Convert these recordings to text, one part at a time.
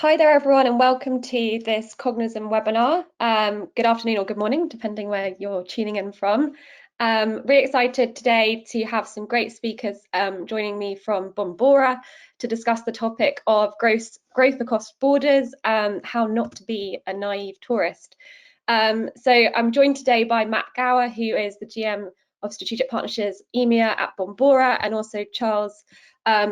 Hi there, everyone, and welcome to this Cognism webinar. Good afternoon or good morning, depending where you're tuning in from. Really excited today to have some great speakers joining me from Bombora to discuss the topic of growth across borders, how not to be a naive tourist. So I'm joined today by Matt Gower, who is the GM of Strategic Partnerships EMEA at Bombora, and also Charles,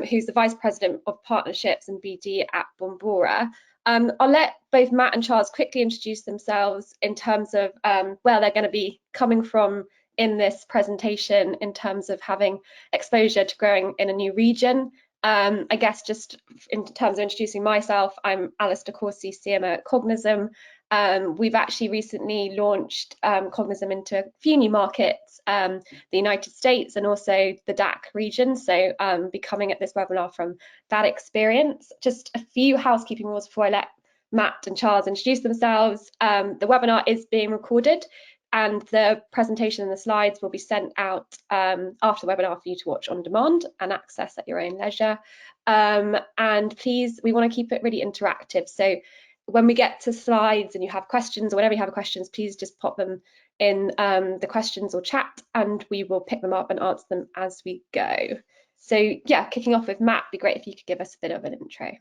who's the Vice President of Partnerships and BD at Bombora. I'll let both Matt and Charles quickly introduce themselves in terms of where they're going to be coming from in this presentation in terms of having exposure to growing in a new region. I guess just in terms of introducing myself, I'm Alice DeCourcy, CMO at Cognism. We've actually recently launched Cognism into a few new markets, the United States and also the DAC region. So be coming at this webinar from that experience. Just a few housekeeping rules before I let Matt and Charles introduce themselves. The webinar is being recorded and the presentation and the slides will be sent out after the webinar for you to watch on demand and access at your own leisure. And please, we want to keep it really interactive. So when we get to slides and you have questions or whenever you have questions, please just pop them in the questions or chat and we will pick them up and answer them as we go. So yeah, kicking off with Matt, it'd be great if you could give us a bit of an intro.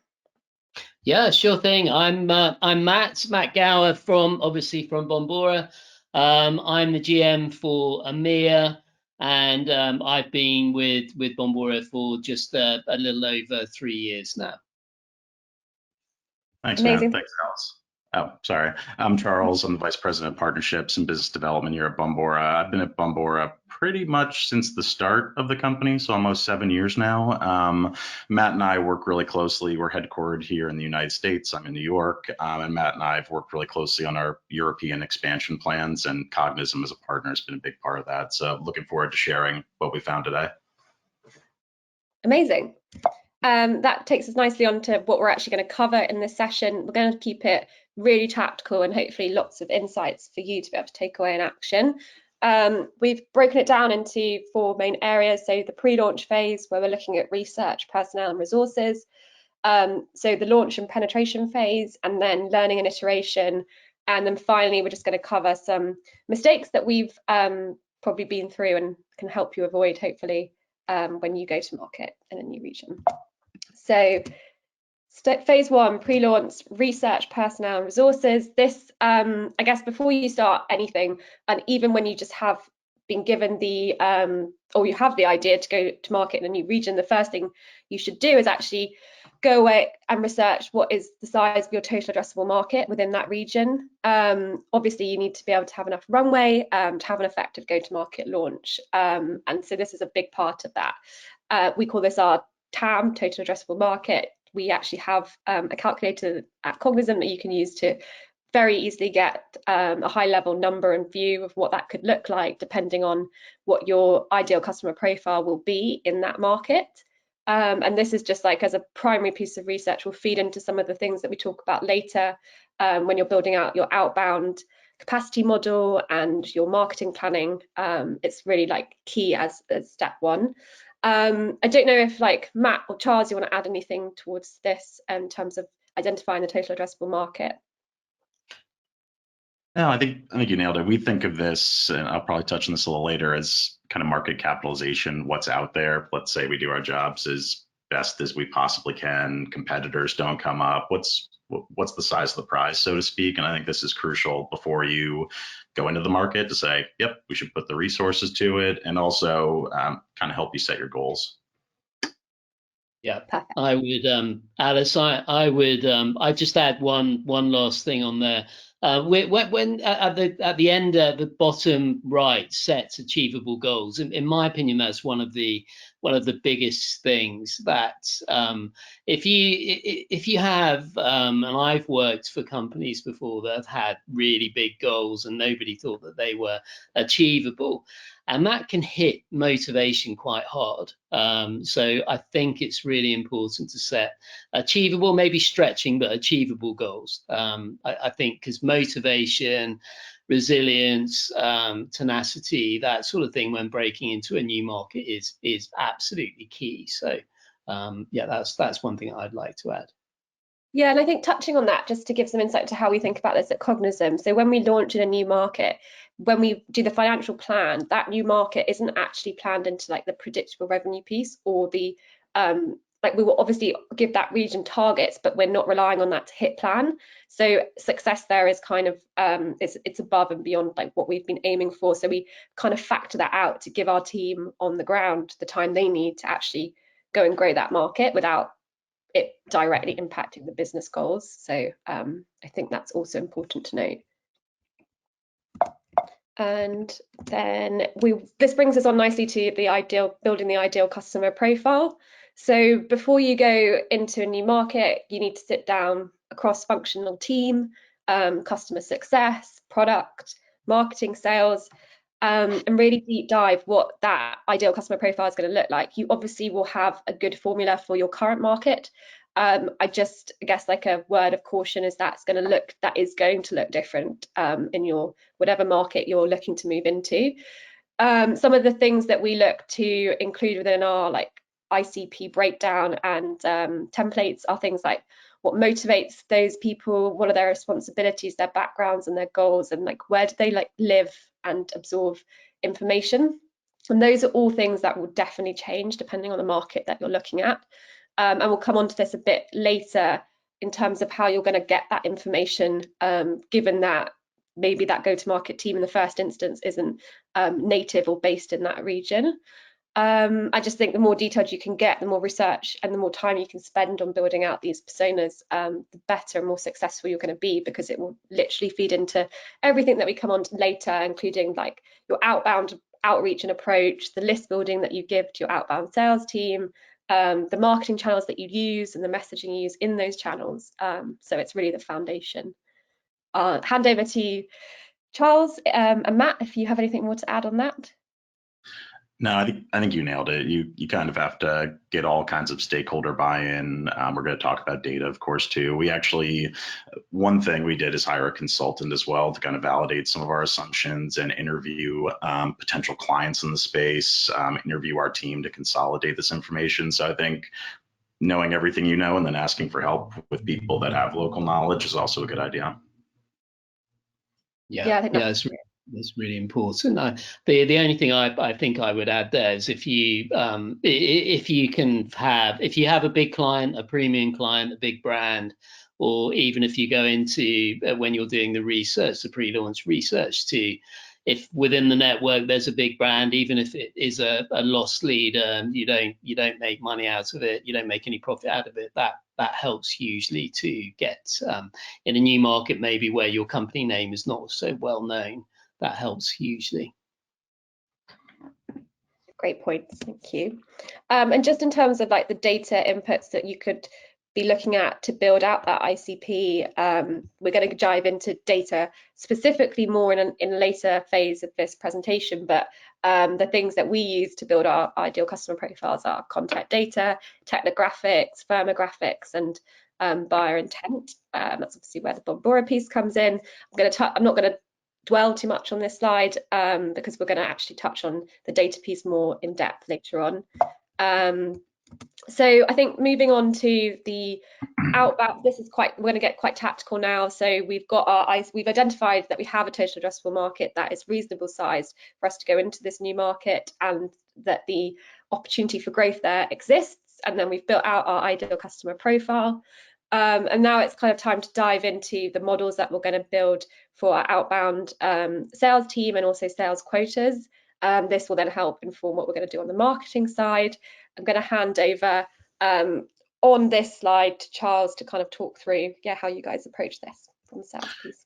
Yeah, sure thing. I'm Matt Gower from Bombora. I'm the GM for EMEA, and I've been with Bombora for just a little over 3 years now. Thanks, Amazing. Matt. Thanks, Alice. Oh, sorry. I'm Charles. I'm the Vice President of Partnerships and Business Development here at Bombora. I've been at Bombora pretty much since the start of the company, so almost 7 years now. Matt and I work really closely. We're headquartered here in the United States. I'm in New York, and Matt and I have worked really closely on our European expansion plans, and Cognism as a partner has been a big part of that. So looking forward to sharing what we found today. Amazing. That takes us nicely on to what we're actually going to cover in this session. We're going to keep it really tactical and hopefully lots of insights for you to be able to take away in action. We've broken it down into 4 main areas. So the pre-launch phase, where we're looking at research, personnel and resources. So the launch and penetration phase, and then learning and iteration. And then finally, we're just going to cover some mistakes that we've probably been through and can help you avoid, hopefully, when you go to market in a new region. So phase 1, pre-launch, research, personnel and resources. This, I guess, before you start anything, and even when you just have been given the, or you have the idea to go to market in a new region, the first thing you should do is actually go away and research what is the size of your total addressable market within that region. Obviously, you need to be able to have enough runway to have an effective go-to-market launch. And so this is a big part of that. We call this our TAM, total addressable market. We actually have a calculator at Cognism that you can use to very easily get a high level number and view of what that could look like, depending on what your ideal customer profile will be in that market. And this is just like as a primary piece of research, will feed into some of the things that we talk about later when you're building out your outbound capacity model and your marketing planning. It's really like key as step 1. I don't know if like Matt or Charles, you want to add anything towards this in terms of identifying the total addressable market? No, I think you nailed it. We think of this, and I'll probably touch on this a little later, as kind of market capitalization, what's out there. Let's say we do our jobs as best as we possibly can. Competitors don't come up. What's the size of the prize, so to speak? And I think this is crucial before you go into the market to say, yep, we should put the resources to it, and also kind of help you set your goals. Yeah, perfect. I would, Alice, I just add one last thing on there. When at the end, the bottom right sets achievable goals. In my opinion, that's one of the biggest things that if you have, and I've worked for companies before that have had really big goals and nobody thought that they were achievable. And that can hit motivation quite hard. So I think it's really important to set achievable, maybe stretching, but achievable goals. I think because motivation, resilience, tenacity, that sort of thing when breaking into a new market is absolutely key. So yeah, that's one thing I'd like to add. Yeah, and I think touching on that, just to give some insight to how we think about this at Cognizant. So when we launch in a new market, when we do the financial plan, that new market isn't actually planned into like the predictable revenue piece or the like we will obviously give that region targets, but we're not relying on that to hit plan. So success there is kind of it's above and beyond like what we've been aiming for. So we kind of factor that out to give our team on the ground the time they need to actually go and grow that market without it directly impacting the business goals. So I think that's also important to note. And then this brings us on nicely to building the ideal customer profile. So before you go into a new market, you need to sit down a cross-functional team, customer success, product, marketing, sales, and really deep dive what that ideal customer profile is going to look like. You obviously will have a good formula for your current market. I guess like a word of caution is that is going to look different in your whatever market you're looking to move into. Some of the things that we look to include within our like ICP breakdown and templates are things like what motivates those people, what are their responsibilities, their backgrounds and their goals, and like where do they like live and absorb information. And those are all things that will definitely change depending on the market that you're looking at. And we'll come on to this a bit later in terms of how you're going to get that information, given that maybe that go-to-market team in the first instance isn't native or based in that region. I just think the more detailed you can get, the more research and the more time you can spend on building out these personas, the better and more successful you're going to be, because it will literally feed into everything that we come on to later, including like your outbound outreach and approach, the list building that you give to your outbound sales team, the marketing channels that you use and the messaging you use in those channels. So it's really the foundation. I'll hand over to Charles and Matt if you have anything more to add on that. No, I think you nailed it. You kind of have to get all kinds of stakeholder buy-in. We're going to talk about data, of course, too. One thing we did is hire a consultant as well to kind of validate some of our assumptions and interview potential clients in the space, interview our team to consolidate this information. So I think knowing everything you know and then asking for help with people that have local knowledge is also a good idea. Yeah, I think that's really important. The only thing I think I would add there is if you have a big client, a premium client, a big brand, or even if you go into when you're doing the research, the pre-launch research too, if within the network there's a big brand, even if it is a lost lead, you don't make money out of it, you don't make any profit out of it, that helps hugely to get in a new market maybe where your company name is not so well known. That helps hugely. Great points, thank you. And just in terms of like the data inputs that you could be looking at to build out that ICP, we're going to dive into data specifically more in a later phase of this presentation, but the things that we use to build our ideal customer profiles are contact data, technographics, firmographics, and buyer intent. That's obviously where the Bombora piece comes in. I'm not going to dwell too much on this slide because we're going to actually touch on the data piece more in depth later on. So I think moving on to the outbound, we're going to get quite tactical now. So we've identified that we have a total addressable market that is reasonable sized for us to go into this new market, and that the opportunity for growth there exists. And then we've built out our ideal customer profile. And now it's kind of time to dive into the models that we're going to build for our outbound sales team and also sales quotas. This will then help inform what we're going to do on the marketing side. I'm going to hand over on this slide to Charles to kind of talk through how you guys approach this from the sales piece.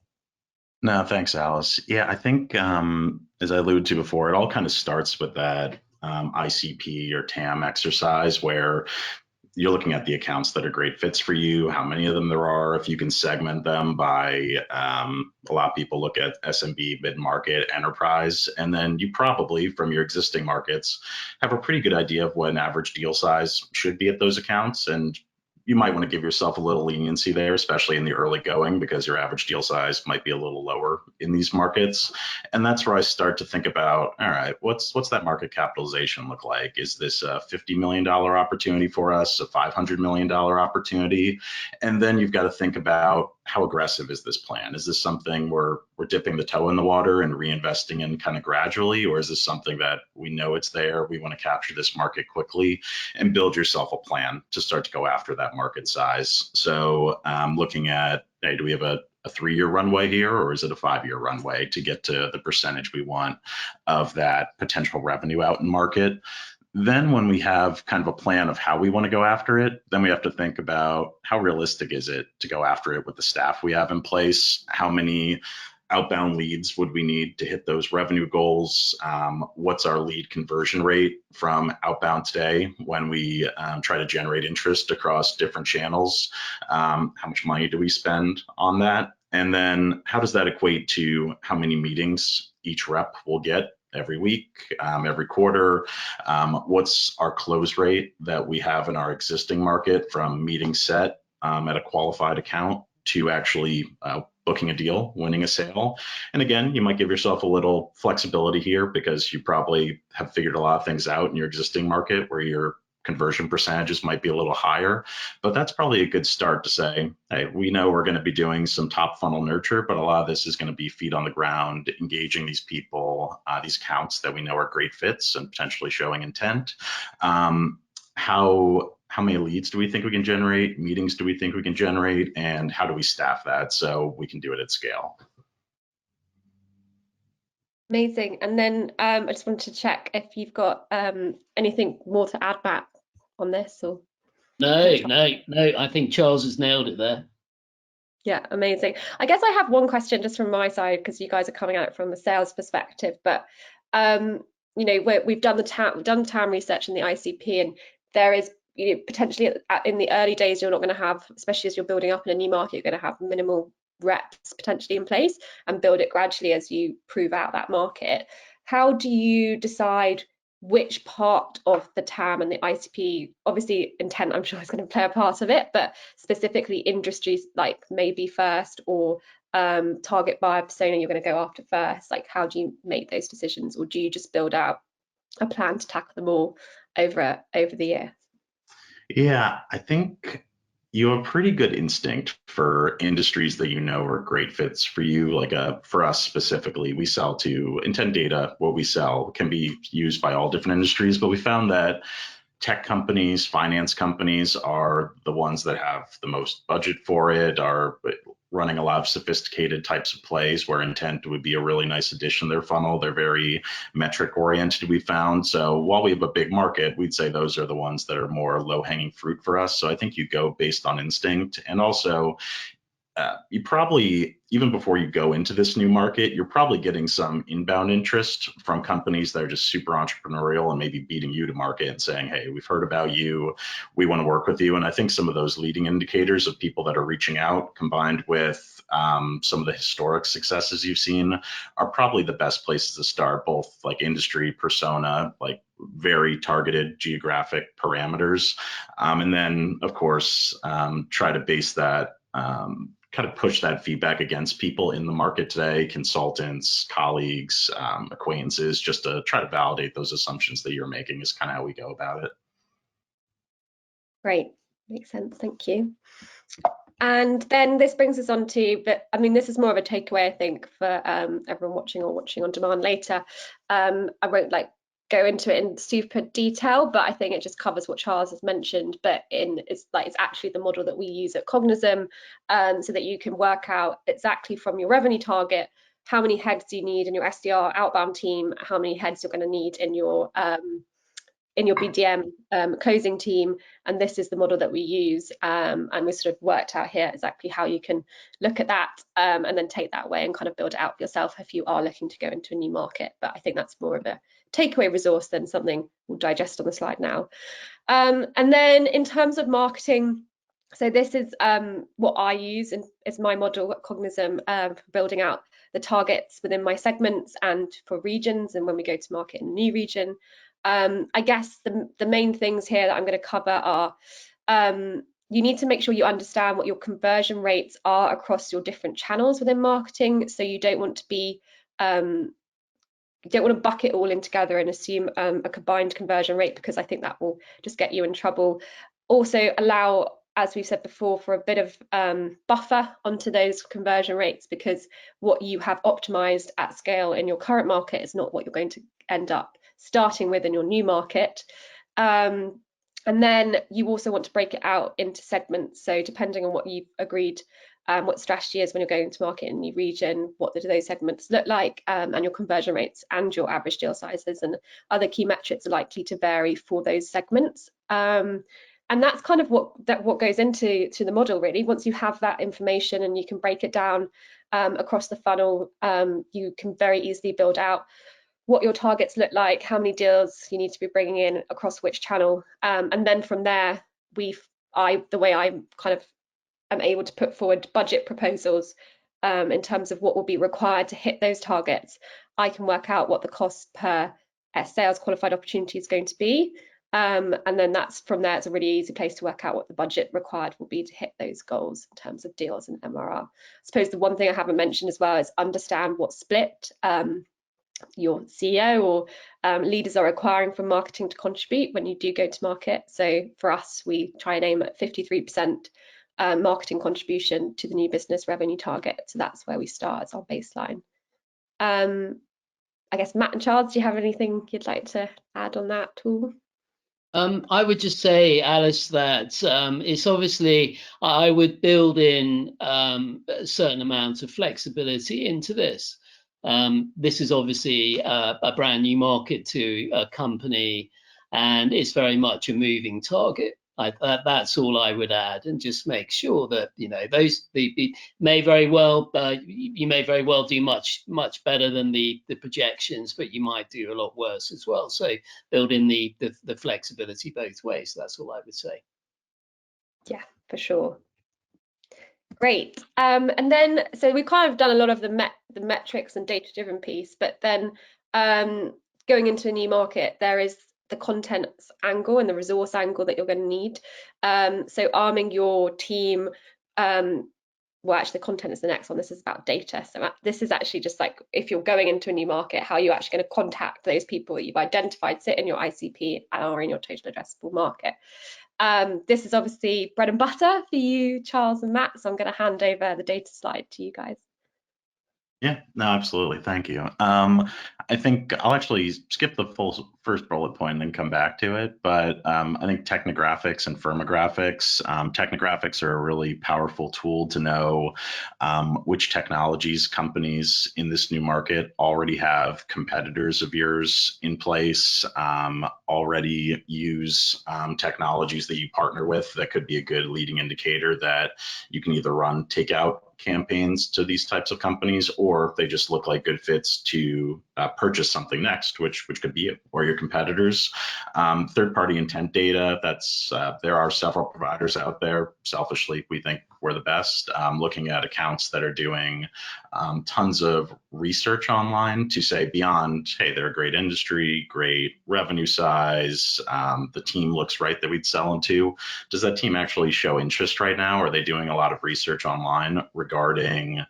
No, thanks, Alice. Yeah, I think as I alluded to before, it all kind of starts with that ICP or TAM exercise where you're looking at the accounts that are great fits for you, how many of them there are, if you can segment them by, a lot of people look at SMB, mid-market, enterprise, and then you probably, from your existing markets, have a pretty good idea of what an average deal size should be at those accounts. And you might want to give yourself a little leniency there, especially in the early going, because your average deal size might be a little lower in these markets. And that's where I start to think about, all right, what's that market capitalization look like? Is this a $50 million opportunity for us, a $500 million opportunity? And then you've got to think about, how aggressive is this plan? Is this something we're dipping the toe in the water and reinvesting in kind of gradually, or is this something that we know it's there, we want to capture this market quickly, and build yourself a plan to start to go after that market size? So looking at, hey, do we have a 3-year runway here, or is it a 5-year runway to get to the percentage we want of that potential revenue out in market? Then when we have kind of a plan of how we want to go after it, then we have to think about, how realistic is it to go after it with the staff we have in place? How many outbound leads would we need to hit those revenue goals? What's our lead conversion rate from outbound today when we try to generate interest across different channels? How much money do we spend on that? And then how does that equate to how many meetings each rep will get every week, every quarter? What's our close rate that we have in our existing market from meeting set at a qualified account to actually booking a deal, winning a sale? And again, you might give yourself a little flexibility here, because you probably have figured a lot of things out in your existing market where your conversion percentages might be a little higher, but that's probably a good start to say, hey, we know we're going to be doing some top funnel nurture, but a lot of this is going to be feet on the ground, engaging these people, these accounts that we know are great fits, and potentially showing intent. How many leads do we think we can generate? Meetings do we think we can generate? And how do we staff that so we can do it at scale? Amazing. And then I just wanted to check if you've got anything more to add back on this, or no. I think Charles has nailed it there. Yeah, amazing. I guess I have one question just from my side, because you guys are coming at it from the sales perspective. But you know, we've done the TAM research in the ICP, and there is, you know, potentially in the early days, you're not going to have, especially as you're building up in a new market, you're going to have minimal reps potentially in place, and build it gradually as you prove out that market. How do you decide which part of the TAM and the ICP, obviously intent I'm sure is going to play a part of it, but specifically industries like maybe first, or target buyer persona you're going to go after first? Like, how do you make those decisions, or do you just build out a plan to tackle them all over the year? Yeah, I think you have a pretty good instinct for industries that you know are great fits for you. Like for us specifically, we sell to intent data. What we sell can be used by all different industries, but we found that tech companies, finance companies are the ones that have the most budget for it, are running a lot of sophisticated types of plays where intent would be a really nice addition to their funnel. They're very metric oriented, we found. So while we have a big market, we'd say those are the ones that are more low hanging fruit for us. So I think you go based on instinct. And also, you probably, even before you go into this new market, you're probably getting some inbound interest from companies that are just super entrepreneurial and maybe beating you to market and saying, hey, we've heard about you, we want to work with you. And I think some of those leading indicators of people that are reaching out, combined with some of the historic successes you've seen, are probably the best places to start, both like industry, persona, like very targeted geographic parameters. And then, of course, try to base that, kind of push that feedback against people in the market today, consultants, colleagues, acquaintances, just to try to validate those assumptions that you're making is kind of how we go about it. Great, makes sense, thank you. And then this brings us on to, but I mean, this is more of a takeaway, I think, for everyone watching or watching on demand later. I won't go into it in super detail, but I think it just covers what Charles has mentioned, but it's actually the model that we use at Cognism, so that you can work out exactly from your revenue target how many heads do you need in your SDR outbound team, how many heads you're going to need in your BDM closing team, and this is the model that we use, and we sort of worked out here exactly how you can look at that, and then take that away and kind of build it out yourself if you are looking to go into a new market. But I think that's more of a takeaway resource than something we'll digest on the slide now. And then in terms of marketing, so this is what I use, and it's my model at Cognism for building out the targets within my segments and for regions, and when we go to market in a new region. I guess the main things here that I'm going to cover are you need to make sure you understand what your conversion rates are across your different channels within marketing. So you don't want to be you don't want to bucket all in together and assume a combined conversion rate, because I think that will just get you in trouble. Also allow, as we've said before, for a bit of buffer onto those conversion rates, because what you have optimized at scale in your current market is not what you're going to end up starting with in your new market. And then you also want to break it out into segments. So depending on what you've agreed, what strategy is when you're going to market in a new region, what do those segments look like, and your conversion rates and your average deal sizes and other key metrics are likely to vary for those segments. And that's kind of what goes into the model, really. Once you have that information and you can break it down across the funnel, you can very easily build out what your targets look like, how many deals you need to be bringing in across which channel, and then from there, the way I kind of am able to put forward budget proposals in terms of what will be required to hit those targets. I can work out what the cost per sales qualified opportunity is going to be, and then from there, it's a really easy place to work out what the budget required will be to hit those goals in terms of deals and MRR. I suppose the one thing I haven't mentioned as well is understand what split your CEO or leaders are requiring from marketing to contribute when you do go to market. So for us, we try and aim at 53% marketing contribution to the new business revenue target. So that's where we start as our baseline. I guess Matt and Charles, do you have anything you'd like to add on that tool? I would just say, Alice, that it's obviously, I would build in a certain amount of flexibility into this. This is obviously a brand new market to a company, and it's very much a moving target. That's all I would add, and just make sure that you may very well do much better than the projections, but you might do a lot worse as well. So build in the flexibility both ways. That's all I would say. Yeah, for sure. Great. And then, so we've kind of done a lot of the metrics and data-driven piece, but then going into a new market, there is the contents angle and the resource angle that you're going to need. So arming your team, well, actually, the content is the next one. This is about data. So this is actually just like, if you're going into a new market, how are you actually going to contact those people that you've identified sit in your ICP or in your total addressable market. This is obviously bread and butter for you, Charles and Matt, so I'm going to hand over the data slide to you guys. Yeah, no, absolutely. Thank you. I think I'll actually skip the full first bullet point and then come back to it. But I think technographics and firmographics, technographics are a really powerful tool to know which technologies companies in this new market already have competitors of yours in place, already use technologies that you partner with that could be a good leading indicator that you can either run takeout campaigns to these types of companies, or if they just look like good fits to purchase something next, which could be you or your competitors. Third-party intent data, there are several providers out there. Selfishly, we think we're the best, looking at accounts that are doing tons of research online to say beyond, hey, they're a great industry, great revenue size, the team looks right that we'd sell into. Does that team actually show interest right now? Are they doing a lot of research online regarding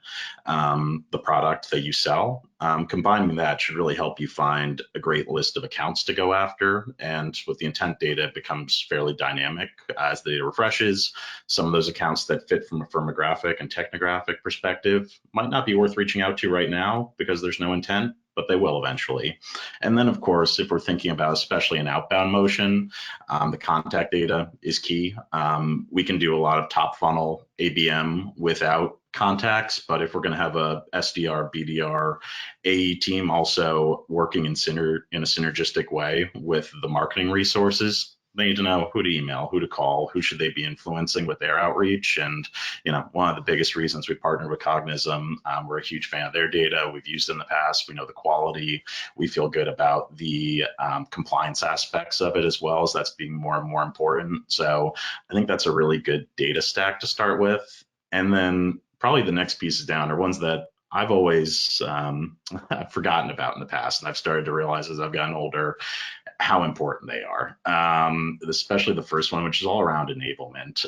the product that you sell? Combining that should really help you find a great list of accounts to go after. And with the intent data, it becomes fairly dynamic as the data refreshes. Some of those accounts that fit from a firmographic and technographic perspective might not be worth reaching out to right now because there's no intent, but they will eventually. And then, of course, if we're thinking about especially an outbound motion, the contact data is key. We can do a lot of top funnel ABM without contacts, but if we're going to have a SDR, BDR, AE team also working in a synergistic way with the marketing resources, they need to know who to email, who to call, who should they be influencing with their outreach. And one of the biggest reasons we partnered with Cognism, we're a huge fan of their data. We've used it in the past. We know the quality. We feel good about the compliance aspects of it as well, as that's being more and more important. So I think that's a really good data stack to start with. And then probably the next pieces down are ones that I've always forgotten about in the past, and I've started to realize as I've gotten older. how important they are, especially the first one, which is all around enablement.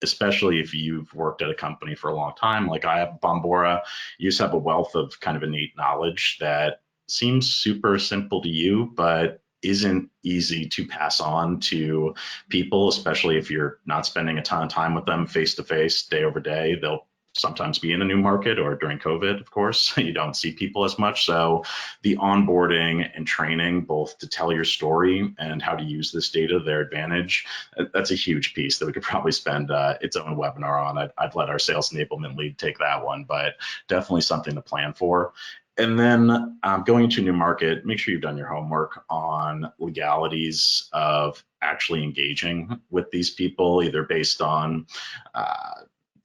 Especially if you've worked at a company for a long time, like I have at Bombora, you just have a wealth of kind of innate knowledge that seems super simple to you, but isn't easy to pass on to people, especially if you're not spending a ton of time with them face to face, day over day. They'll sometimes be in a new market, or during COVID, of course, you don't see people as much. So the onboarding and training, both to tell your story and how to use this data to their advantage, that's a huge piece that we could probably spend its own webinar on. I'd let our sales enablement lead take that one, but definitely something to plan for. And then going into a new market, make sure you've done your homework on legalities of actually engaging with these people, either based on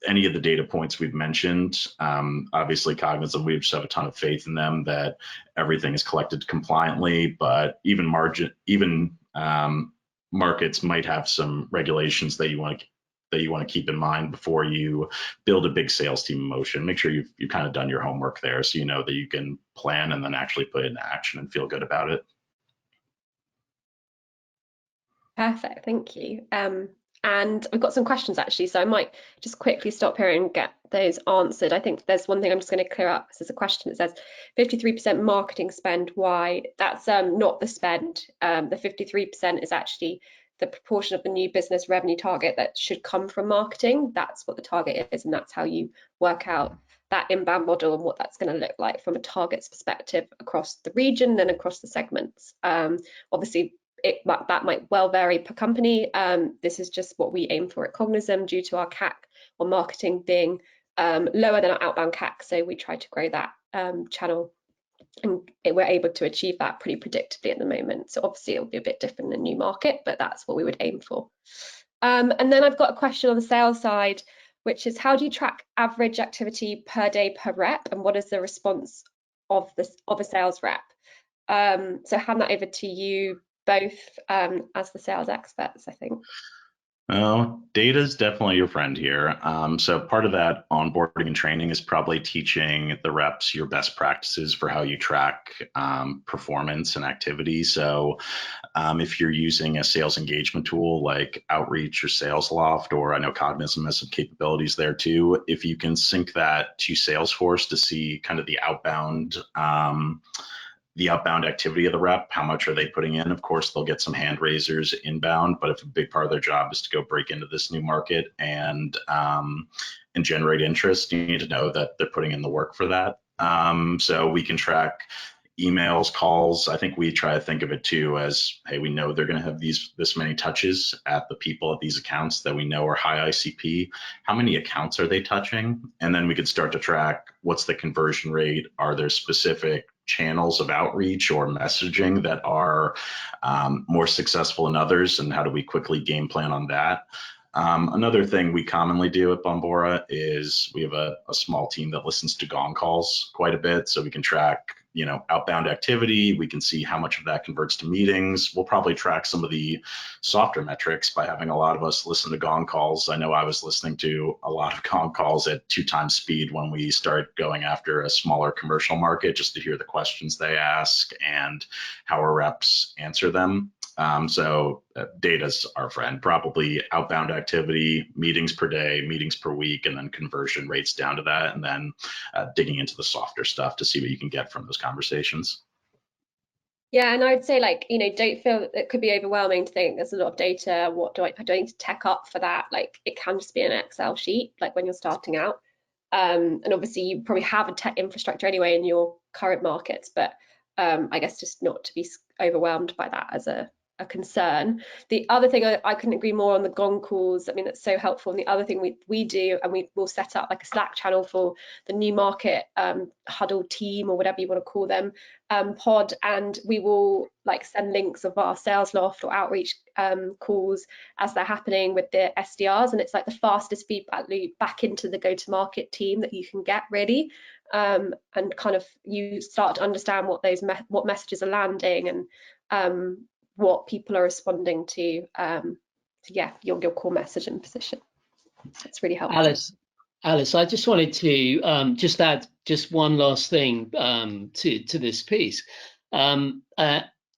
any of the data points we've mentioned. Obviously, Cognizant, we just have a ton of faith in them that everything is collected compliantly, but even markets might have some regulations that you want to keep in mind before you build a big sales team in motion. Make sure you've kind of done your homework there, so you know that you can plan and then actually put it into action and feel good about it. Perfect, thank you. And we've got some questions actually, so I might just quickly stop here and get those answered. I think there's one thing I'm just going to clear up. There's a question that says 53% marketing spend. Why? That's not the spend. The 53% is actually the proportion of the new business revenue target that should come from marketing. That's what the target is, and that's how you work out that inbound model and what that's going to look like from a targets perspective across the region and across the segments. Obviously, that might well vary per company. This is just what we aim for at Cognizant due to our CAC or marketing being lower than our outbound CAC. So we try to grow that channel, and we're able to achieve that pretty predictably at the moment. So obviously it'll be a bit different in a new market, but that's what we would aim for. And then I've got a question on the sales side, which is how do you track average activity per day per rep, and what is the response of a sales rep? So hand that over to you both as the sales experts, I think. Oh, data is definitely your friend here. So part of that onboarding and training is probably teaching the reps your best practices for how you track performance and activity. So if you're using a sales engagement tool like Outreach or SalesLoft, or I know Cognizant has some capabilities there too, if you can sync that to Salesforce to see kind of the outbound activity of the rep, how much are they putting in? Of course, they'll get some hand raisers inbound, but if a big part of their job is to go break into this new market and generate interest, you need to know that they're putting in the work for that. So we can track emails, calls. I think we try to think of it too as, hey, we know they're going to have this many touches at the people at these accounts that we know are high ICP. How many accounts are they touching? And then we could start to track what's the conversion rate. Are there specific channels of outreach or messaging that are more successful than others, and how do we quickly game plan on that? Another thing we commonly do at Bombora is we have a small team that listens to gong calls quite a bit, so we can track outbound activity. We can see how much of that converts to meetings. We'll probably track some of the softer metrics by having a lot of us listen to gong calls. I know I was listening to a lot of gong calls at 2x speed when we start going after a smaller commercial market, just to hear the questions they ask and how our reps answer them. So data's our friend. Probably outbound activity, meetings per day, meetings per week, and then conversion rates down to that, and then digging into the softer stuff to see what you can get from those conversations. Yeah, and I'd say, don't feel that it could be overwhelming to think there's a lot of data. What do I need to tech up for that? It can just be an Excel sheet, when you're starting out. And obviously you probably have a tech infrastructure anyway in your current markets, but I guess just not to be overwhelmed by that as a concern. The other thing I couldn't agree more on the gong calls. I mean, that's so helpful. And the other thing we do, and we will set up a Slack channel for the new market huddle team, or whatever you want to call them, pod, and we will send links of our SalesLoft or Outreach calls as they're happening with the SDRs, and it's the fastest feedback loop back into the go-to-market team that you can get, really. And kind of you start to understand what messages are landing, and what people are responding to your core message and position. It's really helpful. Alice, I just wanted to just add just one last thing to this piece.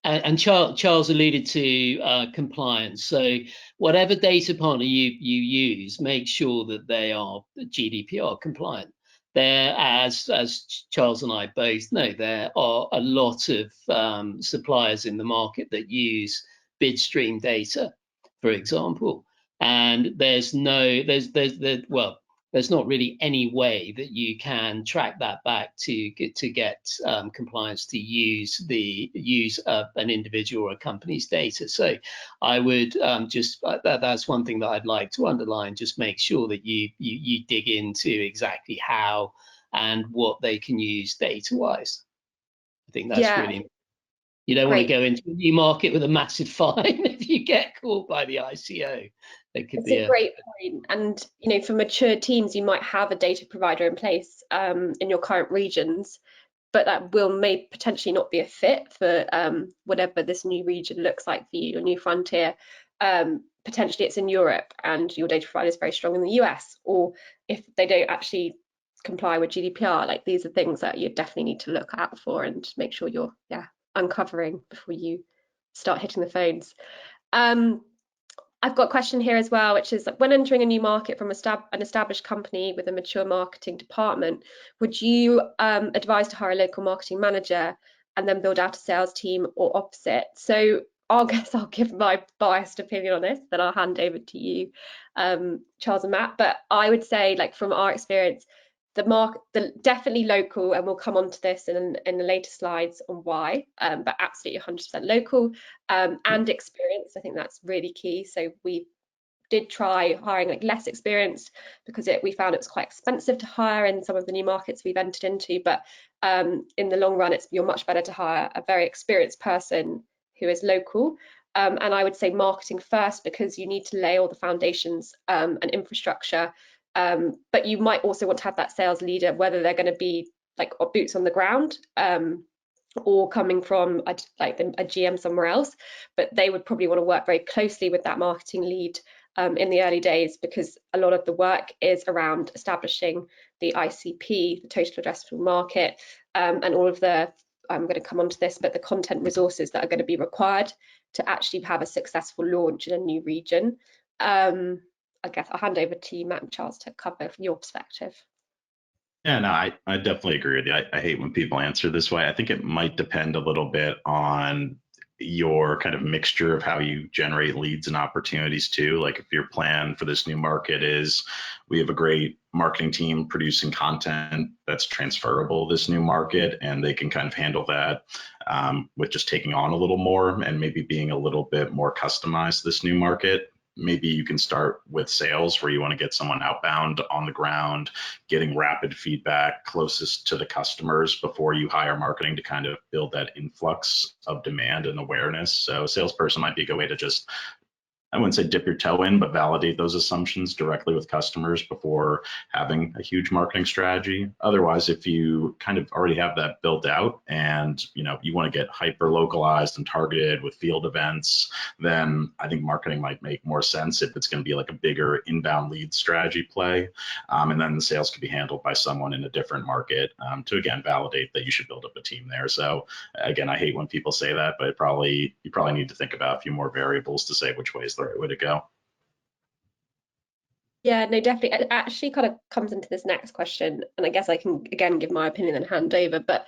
and Charles alluded to compliance. So whatever data partner you use, make sure that they are GDPR compliant. There, as Charles and I both know, there are a lot of suppliers in the market that use bid stream data, for example, and there's not really any way that you can track that back to get compliance to use an individual or a company's data. So I would that's one thing that I'd like to underline. Just make sure that you dig into exactly how and what they can use data-wise. I think that's really important. You don't want to go into a new market with a massive fine if you get caught by the ICO. It's a great point. And, you know, for mature teams, you might have a data provider in place in your current regions, but that may potentially not be a fit for whatever this new region looks like for you, your new frontier. Potentially it's in Europe and your data provider is very strong in the US, or if they don't actually comply with GDPR, like these are things that you definitely need to look out for and make sure you're uncovering before you start hitting the phones. I've got a question here as well, which is like, when entering a new market from an established company with a mature marketing department, would you advise to hire a local marketing manager and then build out a sales team, or opposite? So I'll give my biased opinion on this, then I'll hand over to you, Charles and Matt. But I would say, like, from our experience, definitely local, and we'll come on to this in the later slides on why, but absolutely 100% local, and experience. I think that's really key. So we did try hiring like less experienced because we found it was quite expensive to hire in some of the new markets we've entered into, but in the long run you're much better to hire a very experienced person who is local. And I would say marketing first, because you need to lay all the foundations and infrastructure. But you might also want to have that sales leader, whether they're going to be like boots on the ground or coming from a GM somewhere else, but they would probably want to work very closely with that marketing lead in the early days, because a lot of the work is around establishing the ICP, the total addressable market, and all of the, I'm going to come on to this, but the content resources that are going to be required to actually have a successful launch in a new region. I guess I'll hand over to you, Matt and Charles, to cover from your perspective. Yeah, no, I definitely agree with you. I hate when people answer this way. I think it might depend a little bit on your kind of mixture of how you generate leads and opportunities too. Like if your plan for this new market is, we have a great marketing team producing content that's transferable to this new market, and they can kind of handle that with just taking on a little more and maybe being a little bit more customized to this new market. Maybe you can start with sales, where you want to get someone outbound on the ground, getting rapid feedback closest to the customers before you hire marketing to kind of build that influx of demand and awareness. So a salesperson might be a good way to just, I wouldn't say dip your toe in, but validate those assumptions directly with customers before having a huge marketing strategy. Otherwise, if you kind of already have that built out and you want to get hyper localized and targeted with field events, then I think marketing might make more sense if it's going to be like a bigger inbound lead strategy play. And then the sales could be handled by someone in a different market to, again, validate that you should build up a team there. So again, I hate when people say that, but you probably need to think about a few more variables to say which way is the right way to go. Yeah, no, definitely. It actually kind of comes into this next question, and I guess I can again give my opinion and hand over. But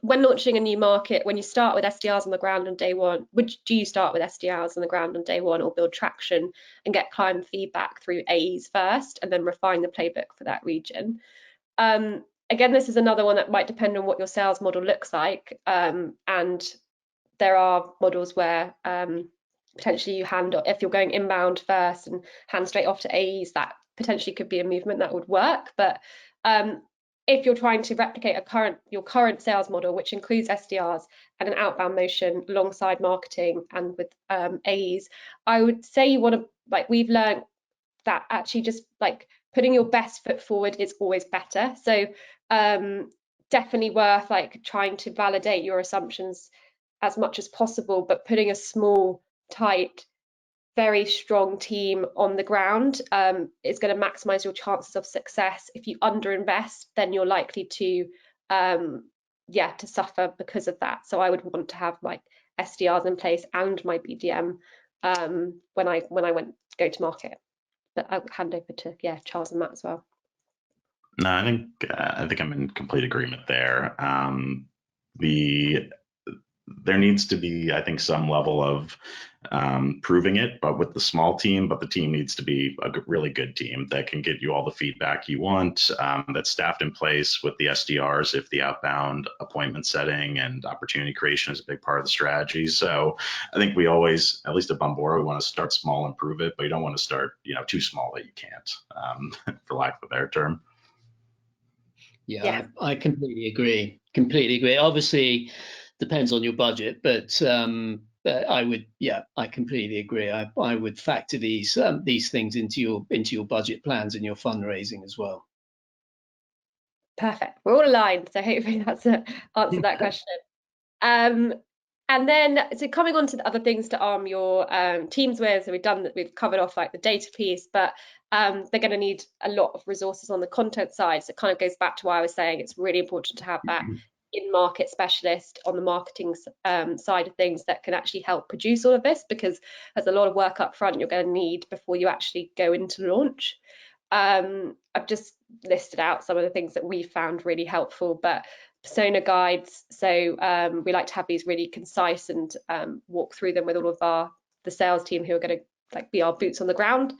when launching a new market, when you start with SDRs on the ground on day one, do you start with SDRs on the ground on day one, or build traction and get client feedback through AEs first, and then refine the playbook for that region? Again, this is another one that might depend on what your sales model looks like, and there are models where potentially you if you're going inbound first and hand straight off to AEs, that potentially could be a movement that would work. But if you're trying to replicate your current sales model, which includes SDRs and an outbound motion alongside marketing and with AEs, I would say you want to, we've learned that actually just putting your best foot forward is always better. So definitely worth trying to validate your assumptions as much as possible, but putting a small, tight, very strong team on the ground is going to maximize your chances of success. If you underinvest, then you're likely to to suffer because of that. So I would want to have SDRs in place and my BDM when I went to go to market. But I'll hand over to Charles and Matt as well. No, I think I'm in complete agreement there. There needs to be, I think, some level of proving it, but with the small team. But the team needs to be a really good team that can get you all the feedback you want, that's staffed in place with the SDRs if the outbound appointment setting and opportunity creation is a big part of the strategy. So I think we always, at least at Bombora, we want to start small and prove it, but you don't want to start, too small that you can't, for lack of a better term. Yeah. I completely agree. Obviously, depends on your budget, but I would, I completely agree. I would factor these things into your budget plans and your fundraising as well. Perfect. We're all aligned, so hopefully that's answered that question. And then, so coming on to the other things to arm your teams with, so we've covered off like the data piece, but they're going to need a lot of resources on the content side. So it kind of goes back to why I was saying it's really important to have that in-market specialist on the marketing side of things that can actually help produce all of this, because there's a lot of work up front you're going to need before you actually go into launch. I've just listed out some of the things that we found really helpful, but persona guides. So we like to have these really concise and walk through them with all of the sales team who are going to be our boots on the ground.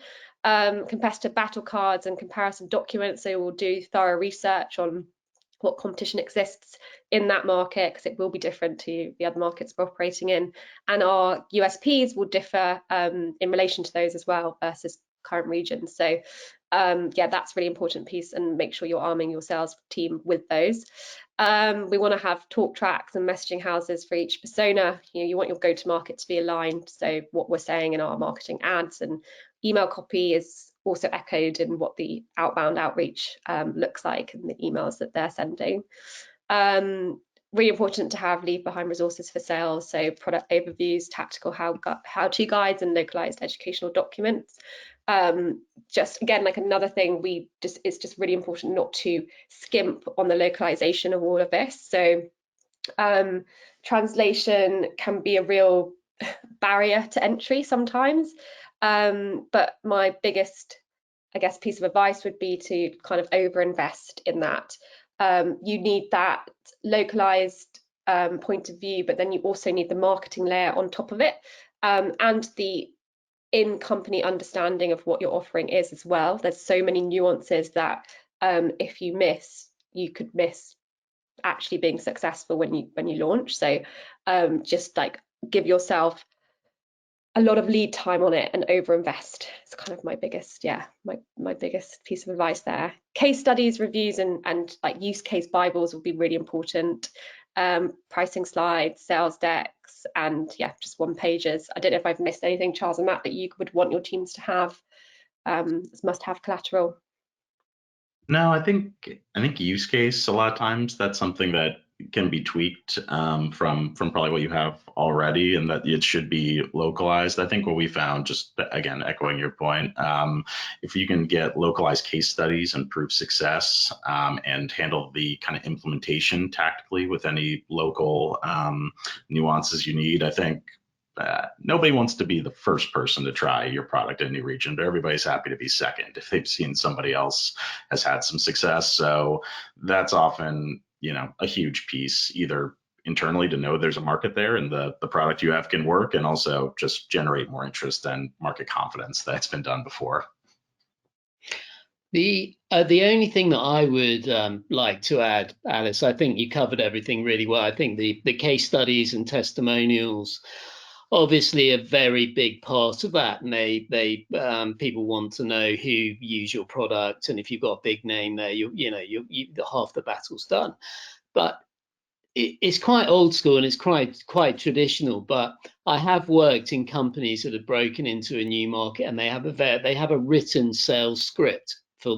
Competitor battle cards and comparison documents. So we'll do thorough research on what competition exists in that market, because it will be different to the other markets we're operating in. And our USPs will differ in relation to those as well versus current regions. So that's a really important piece, and make sure you're arming your sales team with those. We want to have talk tracks and messaging houses for each persona. You want your go-to-market to be aligned, so what we're saying in our marketing ads and email copy is also echoed in what the outbound outreach looks like in the emails that they're sending. Really important to have leave behind resources for sales, so product overviews, tactical how-to guides, and localized educational documents. Just again, like another thing, it's just really important not to skimp on the localization of all of this. So translation can be a real barrier to entry sometimes, but my biggest, I guess, piece of advice would be to kind of overinvest in that. You need that localized point of view, but then you also need the marketing layer on top of it, and the in-company understanding of what your offering is as well. There's so many nuances that if you could miss actually being successful when you launch. So just give yourself a lot of lead time on it and overinvest. It's kind of my biggest, my biggest piece of advice there. Case studies, reviews, and use case Bibles will be really important. Pricing slides, sales decks, and just one pages. I don't know if I've missed anything, Charles and Matt, that you would want your teams to have as must-have collateral. No, I think use case, a lot of times that's something that can be tweaked from probably what you have already, and that it should be localized. I think what we found, just again echoing your point, if you can get localized case studies and prove success, and handle the kind of implementation tactically with any local nuances you need, I think nobody wants to be the first person to try your product in any region, but everybody's happy to be second if they've seen somebody else has had some success. So that's often, a huge piece, either internally to know there's a market there and the product you have can work, and also just generate more interest and market confidence that it's been done before. The only thing that I would like to add, Alice, I think you covered everything really well. I think the case studies and testimonials obviously a very big part of that, and they people want to know who use your product, and if you've got a big name there, you half the battle's done. But it's quite old school and it's quite traditional. But I have worked in companies that have broken into a new market, and they have a written sales script for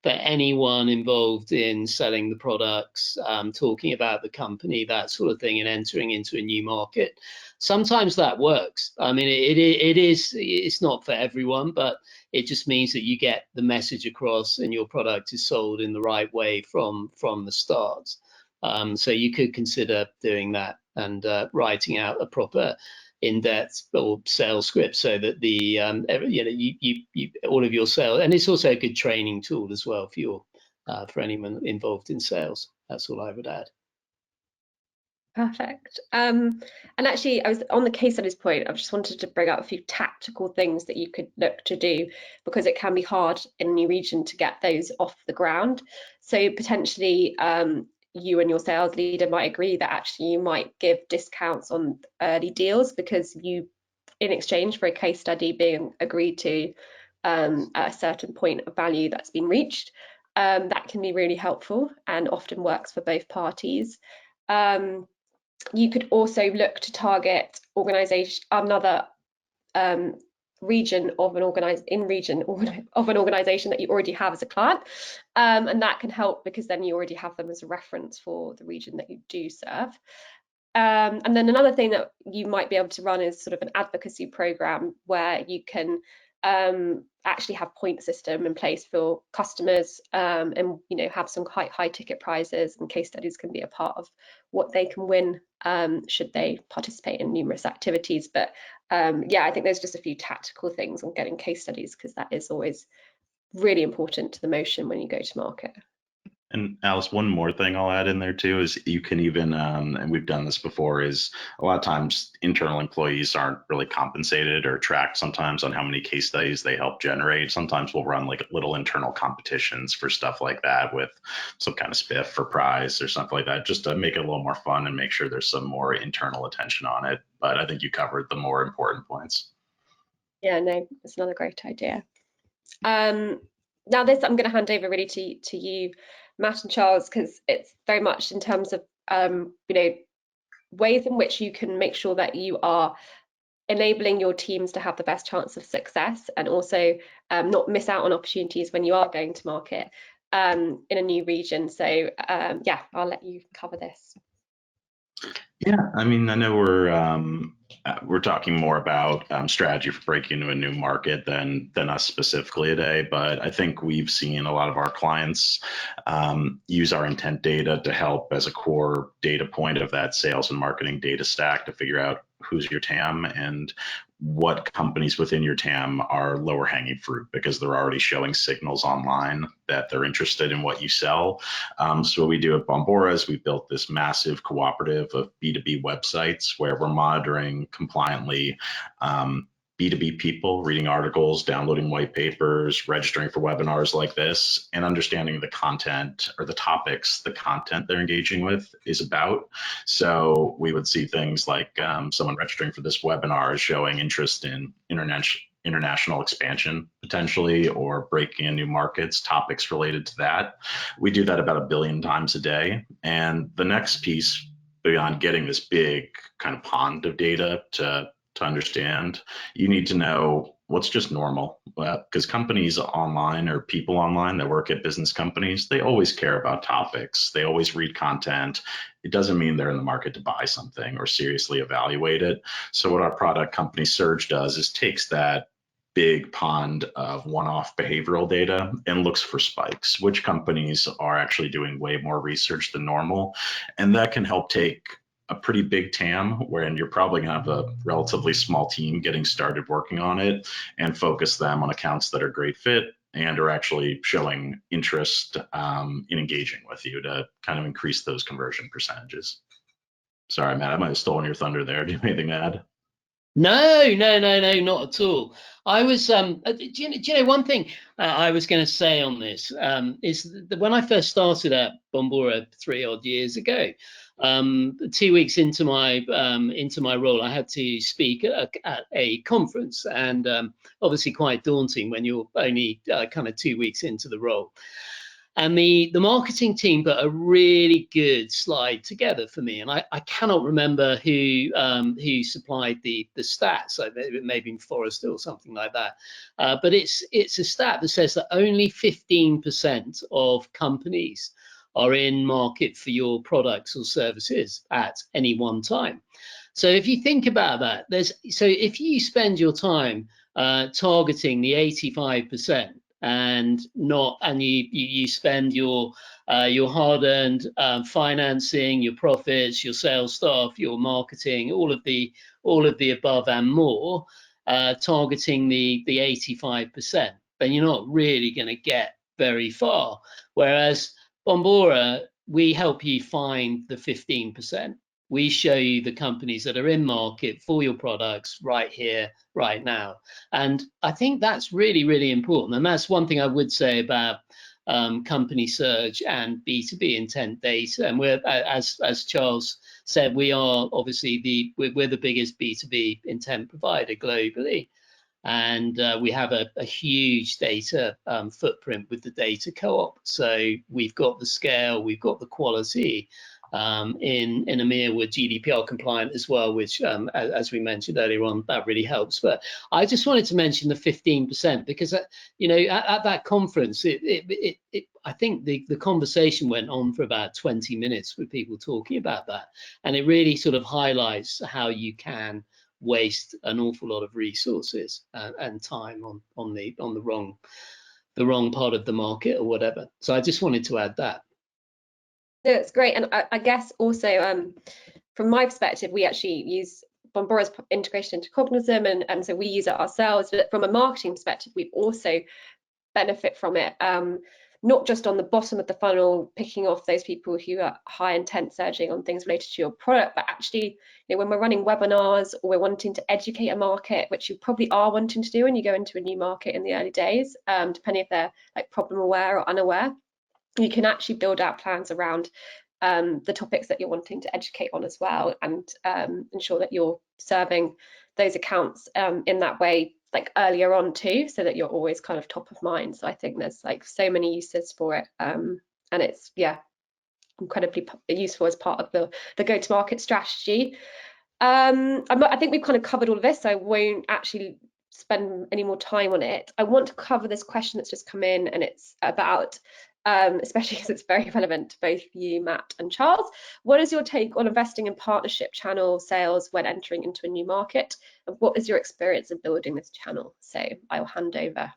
anyone involved in selling the products, talking about the company, that sort of thing, and entering into a new market. Sometimes that works. I mean, it's not for everyone, but it just means that you get the message across and your product is sold in the right way from the start. So you could consider doing that and writing out a proper in-depth or sales script so that the you all of your sales, and it's also a good training tool as well for your for anyone involved in sales. That's all I would add. Perfect. And actually, I was on the case studies point. I just wanted to bring up a few tactical things that you could look to do, because it can be hard in a new region to get those off the ground. So potentially, you and your sales leader might agree that actually you might give discounts on early deals, because you, in exchange for a case study being agreed to at a certain point of value that's been reached. That can be really helpful and often works for both parties. You could also look to target another region of an organization that you already have as a client, and that can help because then you already have them as a reference for the region that you do serve. And then another thing that you might be able to run is sort of an advocacy program where you can actually have point system in place for customers, and have some quite high ticket prizes, and case studies can be a part of what they can win should they participate in numerous activities. But yeah, I think there's just a few tactical things on getting case studies, because that is always really important to the motion when you go to market. And Alice, one more thing I'll add in there too is you can even, and we've done this before, is a lot of times internal employees aren't really compensated or tracked sometimes on how many case studies they help generate. Sometimes we'll run like little internal competitions for stuff like that with some kind of spiff or prize or something like that, just to make it a little more fun and make sure there's some more internal attention on it. But I think you covered the more important points. Yeah, no, it's another great idea. Now this I'm going to hand over really to you, Matt and Charles, because it's very much in terms of ways in which you can make sure that you are enabling your teams to have the best chance of success, and also not miss out on opportunities when you are going to market in a new region. So yeah, I'll let you cover this. Yeah, I mean, I know we're talking more about strategy for breaking into a new market than us specifically today, but I think we've seen a lot of our clients use our intent data to help as a core data point of that sales and marketing data stack to figure out who's your TAM and what companies within your TAM are lower hanging fruit because they're already showing signals online that they're interested in what you sell. So what we do at Bombora is we built this massive cooperative of B2B websites where we're monitoring compliantly B2B people reading articles, downloading white papers, registering for webinars like this, and understanding the content or the topics the content they're engaging with is about. So we would see things like someone registering for this webinar is showing interest in international expansion potentially, or breaking in new markets, topics related to that. We do that about 1 billion times a day. And the next piece, beyond getting this big kind of pond of data to understand, you need to know what's just normal, because companies online or people online that work at business companies, they always care about topics. They always read content. It doesn't mean they're in the market to buy something or seriously evaluate it. So what our product company Surge does is takes that big pond of one-off behavioral data and looks for spikes, which companies are actually doing way more research than normal. And that can help take a pretty big TAM, wherein you're probably going to have a relatively small team getting started working on it, and focus them on accounts that are great fit and are actually showing interest in engaging with you to kind of increase those conversion percentages. Sorry, Matt, I might have stolen your thunder there. Do you have anything to add? No, not at all. I was, do you know one thing I was going to say on this is that when I first started at Bombora 3 odd years ago, 2 weeks into my role, I had to speak at a conference, and obviously quite daunting when you're only kind of 2 weeks into the role. And the marketing team put a really good slide together for me, and I cannot remember who supplied the stats. So it may have been Forrester or something like that. But it's a stat that says that only 15% of companies are in market for your products or services at any one time. So if you think about that, so if you spend your time targeting the 85%, and you spend your hard-earned financing, your profits, your sales staff, your marketing, all of the above and more, targeting the 85%, then you're not really going to get very far. Whereas Bombora, we help you find the 15%. We show you the companies that are in market for your products right here, right now. And I think that's really, really important. And that's one thing I would say about company search and B2B intent data. And we're, as Charles said, we are obviously we're the biggest B2B intent provider globally. And we have a huge data footprint with the data co-op. So we've got the scale, we've got the quality. In EMEA, we're GDPR compliant as well, which, as we mentioned earlier on, that really helps. But I just wanted to mention the 15% because, you know, at that conference, I think the conversation went on for about 20 minutes with people talking about that, and it really sort of highlights how you can waste an awful lot of resources and time on the wrong part of the market or whatever. So I just wanted to add that. That's great. And I guess also from my perspective, we actually use Bombora's integration into Cognizant, and so we use it ourselves. But from a marketing perspective, we also benefit from it, not just on the bottom of the funnel, picking off those people who are high intent searching on things related to your product, but actually, you know, when we're running webinars or we're wanting to educate a market, which you probably are wanting to do when you go into a new market in the early days, depending if they're like problem aware or unaware. You can actually build out plans around the topics that you're wanting to educate on as well, and ensure that you're serving those accounts in that way, like earlier on too, so that you're always kind of top of mind. So I think there's like so many uses for it, and it's, yeah, incredibly useful as part of the go-to-market strategy. I think we've kind of covered all of this, so I won't actually spend any more time on it. I want to cover this question that's just come in, and it's about especially because it's very relevant to both you, Matt, and Charles. What is your take on investing in partnership channel sales when entering into a new market? And what is your experience of building this channel? So I'll hand over.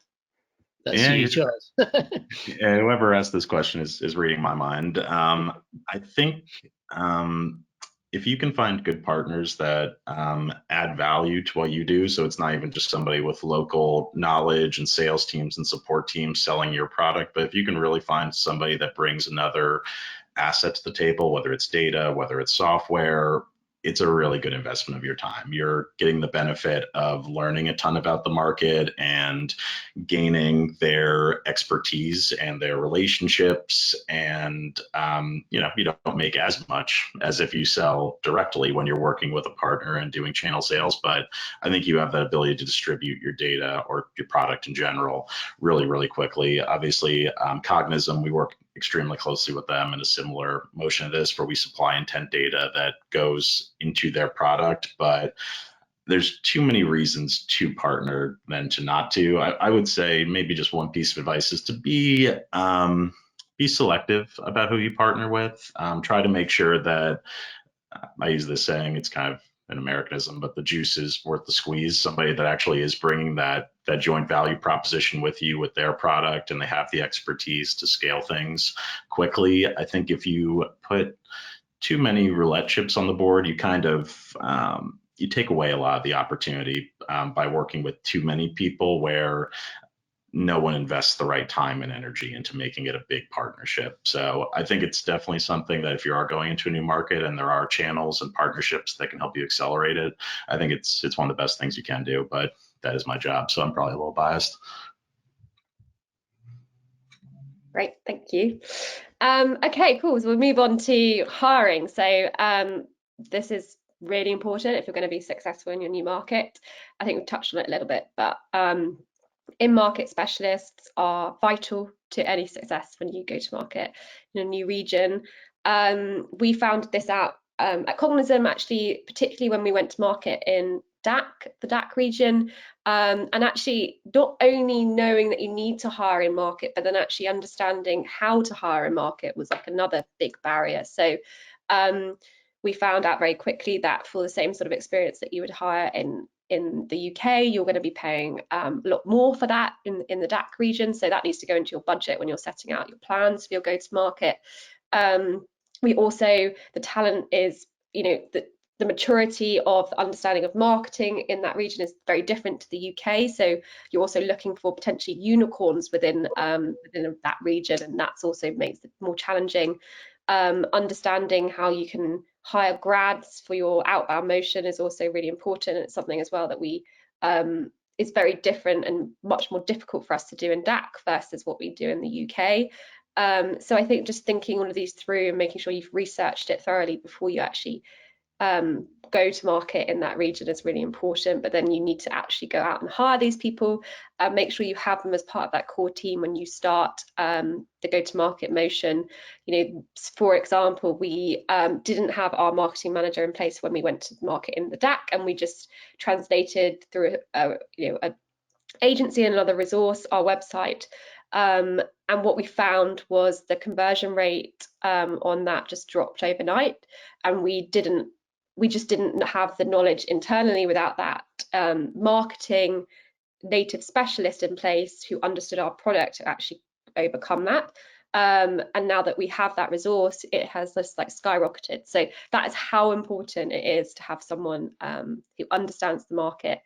That's you, Charles. Yeah, whoever asked this question is reading my mind. I think if you can find good partners that add value to what you do, so it's not even just somebody with local knowledge and sales teams and support teams selling your product, but if you can really find somebody that brings another asset to the table, whether it's data, whether it's software, it's a really good investment of your time. You're getting the benefit of learning a ton about the market and gaining their expertise and their relationships. And, you know, you don't make as much as if you sell directly when you're working with a partner and doing channel sales. But I think you have that ability to distribute your data or your product in general really, really quickly. Obviously, Cognizant, we work extremely closely with them in a similar motion to this, where we supply intent data that goes into their product. But there's too many reasons to partner than to not to. I would say maybe just one piece of advice is to be selective about who you partner with. Try to make sure that, I use this saying, it's kind of an Americanism, but the juice is worth the squeeze. Somebody that actually is bringing that joint value proposition with you with their product, and they have the expertise to scale things quickly. I think if you put too many roulette chips on the board, you kind of you take away a lot of the opportunity by working with too many people, where no one invests the right time and energy into making it a big partnership. So I think it's definitely something that if you are going into a new market and there are channels and partnerships that can help you accelerate it, I think it's one of the best things you can do. But that is my job, so I'm probably a little biased. Great, thank you. Okay, cool. So we'll move on to hiring. So this is really important if you're going to be successful in your new market. I think we've touched on it a little bit, but in-market specialists are vital to any success when you go to market in a new region. We found this out at Cognizant, actually, particularly when we went to market in the DAC region, and actually not only knowing that you need to hire in market, but then actually understanding how to hire in market was like another big barrier. So we found out very quickly that for the same sort of experience that you would hire in in the UK, you're going to be paying a lot more for that in the DAC region. So that needs to go into your budget when you're setting out your plans for your go-to-market. We also, the talent is, the maturity of the understanding of marketing in that region is very different to the UK. So you're also looking for potentially unicorns within that region, and that's also makes it more challenging. Understanding how you can hire grads for your outbound motion is also really important. It's something as well that we is very different and much more difficult for us to do in DAC versus what we do in the UK. So I think just thinking all of these through and making sure you've researched it thoroughly before you actually go to market in that region is really important. But then you need to actually go out and hire these people, make sure you have them as part of that core team when you start the go-to-market motion. For example, we didn't have our marketing manager in place when we went to market in the DAC, and we just translated through an agency and another resource our website. And what we found was the conversion rate on that just dropped overnight, and we just didn't have the knowledge internally without that marketing native specialist in place who understood our product to actually overcome that. And now that we have that resource, it has just like skyrocketed. So that is how important it is to have someone who understands the market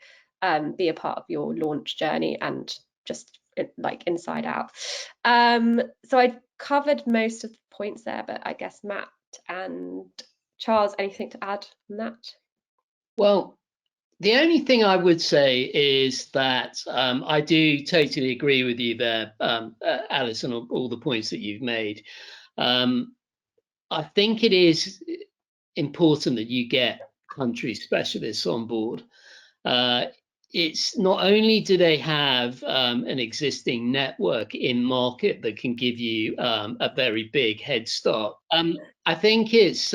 be a part of your launch journey and just like inside out. So I covered most of the points there, but I guess Matt and Charles, anything to add on that? Well, the only thing I would say is that I do totally agree with you there, Alice, on all the points that you've made. I think it is important that you get country specialists on board. It's not only do they have an existing network in market that can give you a very big head start. I think it's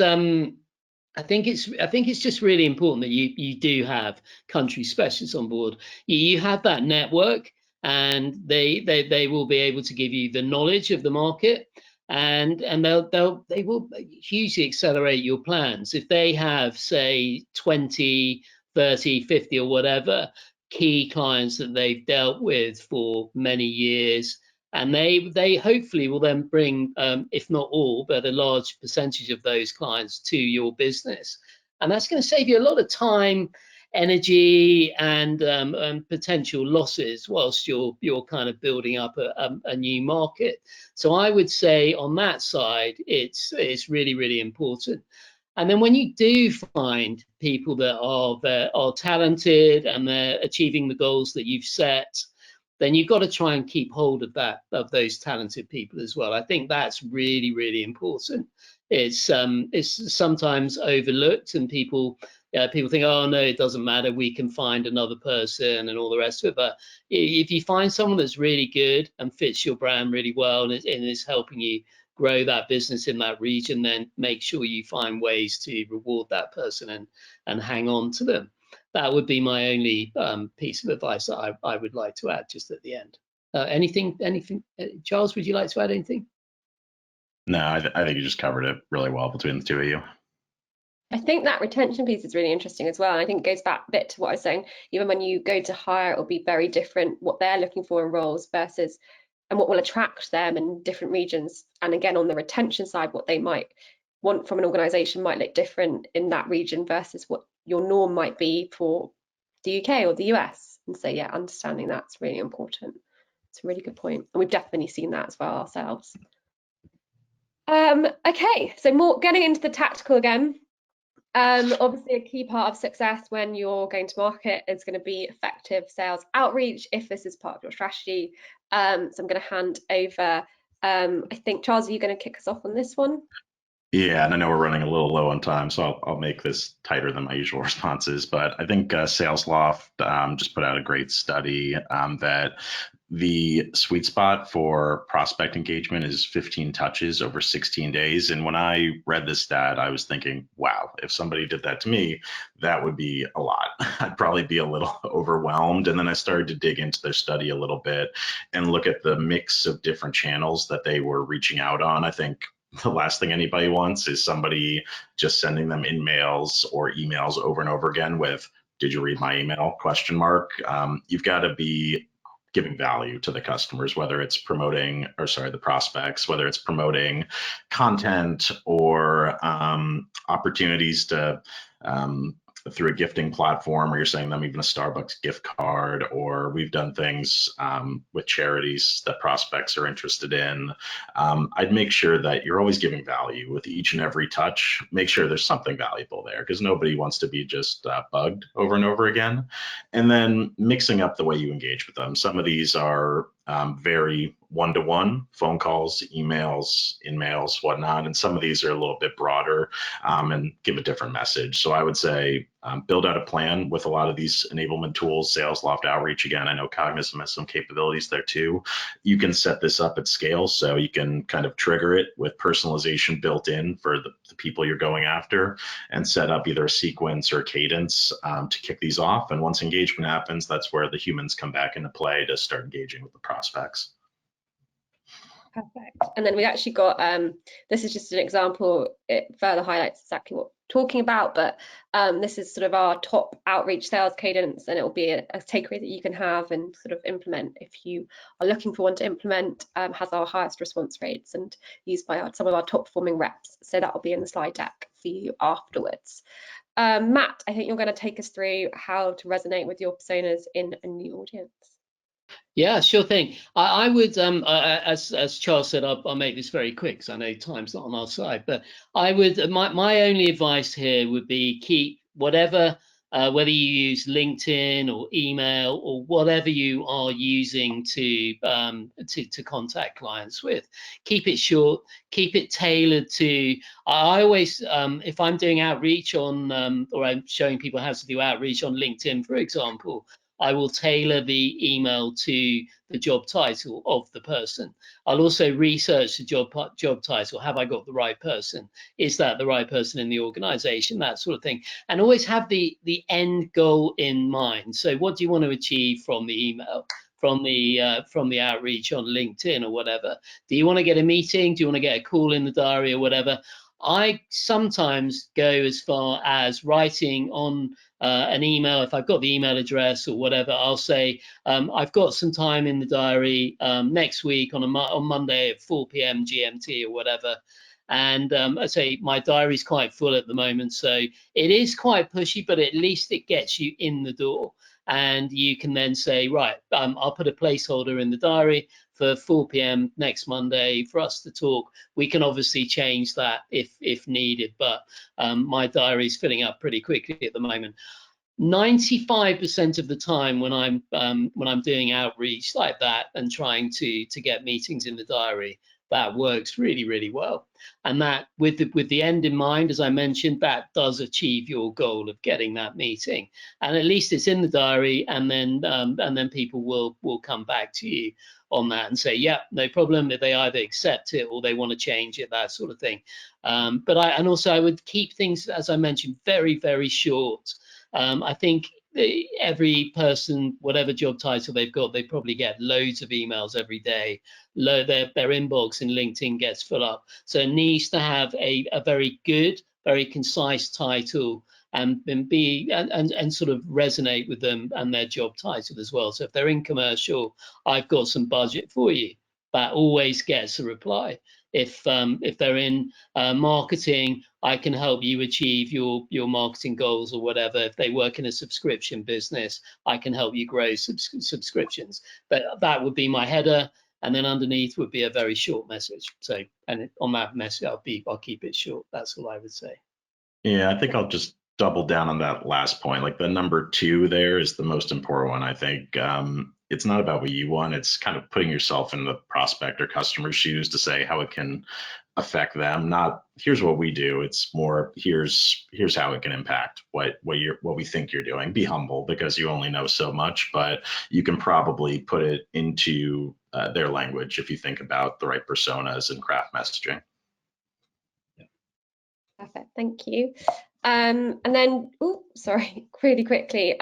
just really important that you do have country specialists on board. You have that network, and they will be able to give you the knowledge of the market, and they will hugely accelerate your plans. If they have, say, 20, 30, 50 or whatever key clients that they've dealt with for many years, and they hopefully will then bring, if not all, but a large percentage of those clients to your business. And that's going to save you a lot of time, energy, and potential losses whilst you're kind of building up a new market. So I would say on that side, it's really, really important. And then when you do find people that are talented and they're achieving the goals that you've set, then you've got to try and keep hold of those talented people as well. I think that's really, really important. It's sometimes overlooked, and people think, oh no, it doesn't matter, we can find another person and all the rest of it. But if you find someone that's really good and fits your brand really well and is helping you grow that business in that region, then make sure you find ways to reward that person and hang on to them. That would be my only piece of advice that I would like to add just at the end. Anything, Charles, would you like to add anything? No, I think you just covered it really well between the two of you. I think that retention piece is really interesting as well. And I think it goes back a bit to what I was saying. Even when you go to hire, it'll be very different what they're looking for in roles versus and what will attract them in different regions. And again, on the retention side, what they might want from an organization might look different in that region versus what your norm might be for the UK or the US. And so, yeah, understanding that's really important. It's a really good point. And we've definitely seen that as well ourselves. Okay, so more getting into the tactical again. Obviously, a key part of success when you're going to market is going to be effective sales outreach, if this is part of your strategy. So I'm going to hand over. I think, Charles, are you going to kick us off on this one? Yeah, and I know we're running a little low on time, so I'll make this tighter than my usual responses. But I think SalesLoft just put out a great study that the sweet spot for prospect engagement is 15 touches over 16 days. And when I read this stat, I was thinking, wow, if somebody did that to me, that would be a lot. I'd probably be a little overwhelmed. And then I started to dig into their study a little bit and look at the mix of different channels that they were reaching out on. I think the last thing anybody wants is somebody just sending them in mails or emails over and over again with did you read my email? ? You've got to be giving value to the customers, whether it's promoting, or sorry, the prospects, whether it's promoting content or opportunities to through a gifting platform, or you're sending them even a Starbucks gift card, or we've done things with charities that prospects are interested in. I'd make sure that you're always giving value with each and every touch. Make sure there's something valuable there, because nobody wants to be just bugged over and over again. And then mixing up the way you engage with them. Some of these are very one-to-one, phone calls, emails, in-mails, whatnot. And some of these are a little bit broader and give a different message. So I would say build out a plan with a lot of these enablement tools, Sales Loft Outreach. Again, I know Cognizant has some capabilities there too. You can set this up at scale, so you can kind of trigger it with personalization built in for the people you're going after, and set up either a sequence or a cadence to kick these off. And once engagement happens, that's where the humans come back into play to start engaging with the prospects. Perfect. And then we actually got, this is just an example, it further highlights exactly what we're talking about, but this is sort of our top outreach sales cadence, and it will be a takeaway that you can have and sort of implement if you are looking for one to implement. Has our highest response rates and used by some of our top performing reps. So that will be in the slide deck for you afterwards. Matt, I think you're going to take us through how to resonate with your personas in a new audience. Yeah, sure thing. I would, as Charles said, I'll make this very quick because I know time's not on our side. But I would, my only advice here would be keep whatever, whether you use LinkedIn or email or whatever you are using to contact clients with, keep it short, keep it tailored to. I always, if I'm doing outreach on, or I'm showing people how to do outreach on LinkedIn, for example, I will tailor the email to the job title of the person. I'll also research the job title. Have I got the right person? Is that the right person in the organization? That sort of thing. And always have the end goal in mind. So what do you want to achieve from the email, from the outreach on LinkedIn or whatever? Do you want to get a meeting? Do you want to get a call in the diary or whatever? I sometimes go as far as writing on an email. If I've got the email address or whatever, I'll say, I've got some time in the diary next week on Monday at 4 p.m. GMT or whatever. And I say my diary's quite full at the moment, so it is quite pushy, but at least it gets you in the door. And you can then say, right, I'll put a placeholder in the diary for 4 p.m. next Monday for us to talk. We can obviously change that if needed, but my diary is filling up pretty quickly at the moment. 95% of the time when I'm doing outreach like that and trying to get meetings in the diary, that works really, really well. And that with the end in mind, as I mentioned, that does achieve your goal of getting that meeting. And at least it's in the diary, and then people will come back to you on that and say, yeah, no problem. If they either accept it or they want to change it, that sort of thing. But I would keep things, as I mentioned, very, very short. I think every person, whatever job title they've got, they probably get loads of emails every day. Their inbox in LinkedIn gets full up. So it needs to have a very good, very concise title, and sort of resonate with them and their job title as well. So if they're in commercial, I've got some budget for you. That always gets a reply. If they're in marketing, I can help you achieve your marketing goals or whatever. If they work in a subscription business, I can help you grow subscriptions. But that would be my header, and then underneath would be a very short message. So, and on that message, I'll keep it short. That's all I would say. Yeah, I think I'll just double down on that last point. Like the number 2 there is the most important one. I think it's not about what you want. It's kind of putting yourself in the prospect or customer's shoes to say how it can affect them. Not here's what we do. It's more here's how it can impact what we think you're doing. Be humble, because you only know so much, but you can probably put it into their language if you think about the right personas and craft messaging. Perfect, thank you. And then, really quickly,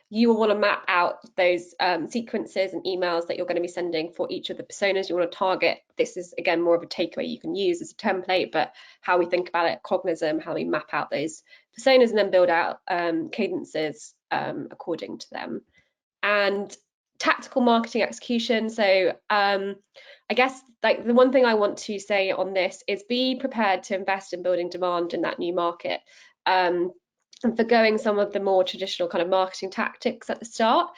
you will want to map out those sequences and emails that you're going to be sending for each of the personas you want to target. This is, again, more of a takeaway you can use as a template, but how we think about it at Cognizant, how we map out those personas and then build out cadences according to them. And tactical marketing execution. So I guess like the one thing I want to say on this is be prepared to invest in building demand in that new market, and forgoing some of the more traditional kind of marketing tactics at the start.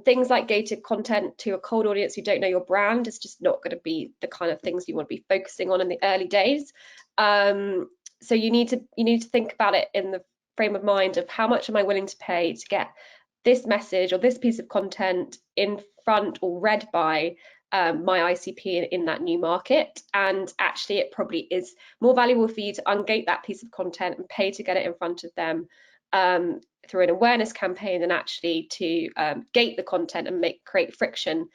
Things like gated content to a cold audience who don't know your brand is just not going to be the kind of things you want to be focusing on in the early days. So you need to think about it in the frame of mind of how much am I willing to pay to get this message or this piece of content in front or read by my ICP in that new market. And actually it probably is more valuable for you to ungate that piece of content and pay to get it in front of them through an awareness campaign than actually to gate the content and create friction